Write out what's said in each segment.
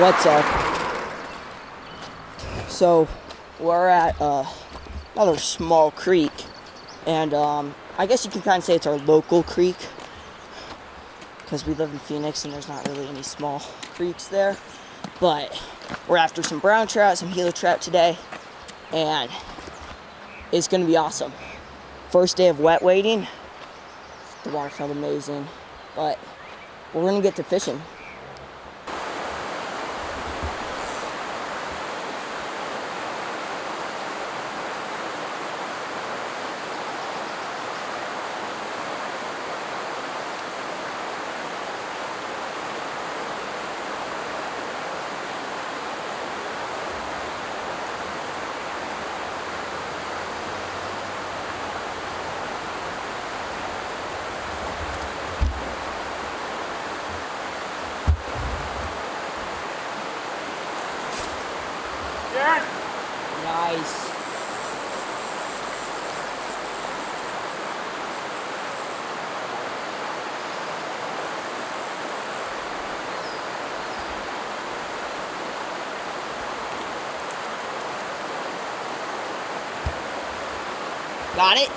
What's up? So we're at another small creek, and I guess you can kind of say it's our local creek because we live in Phoenix and there's not really any small creeks there. But we're after some brown trout, some Gila trout today, and it's gonna be awesome. First day of wet wading. The water felt amazing, but we're gonna get to fishing. Nice. Got it?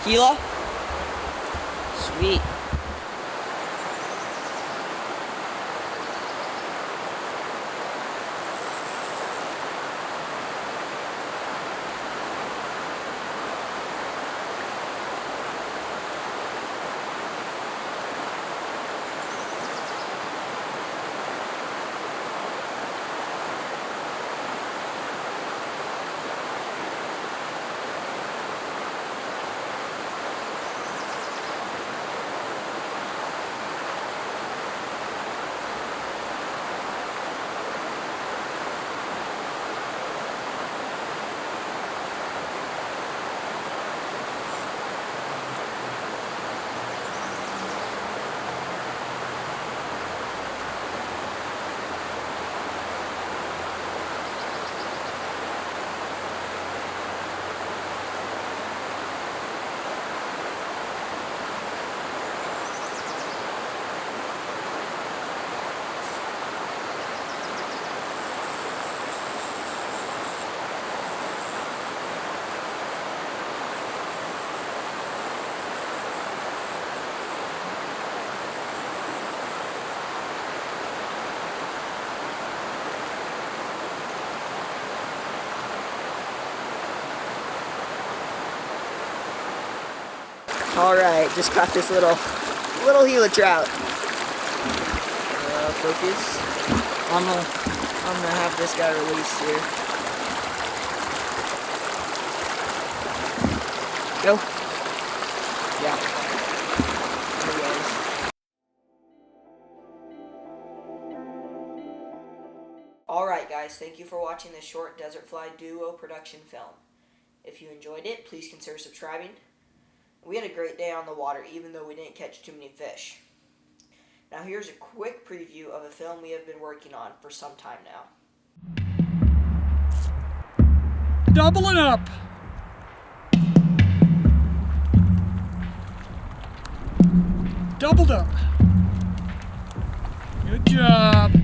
Gila? Sweet. All right, just caught this little Gila trout. Focus. I'm gonna have this guy released here. Go. Yeah. There he goes. All right, guys. Thank you for watching this short Desert Fly Duo production film. If you enjoyed it, please consider subscribing. We had a great day on the water, even though we didn't catch too many fish. Now here's a quick preview of a film we have been working on for some time now. Double it up! Doubled up. Good job.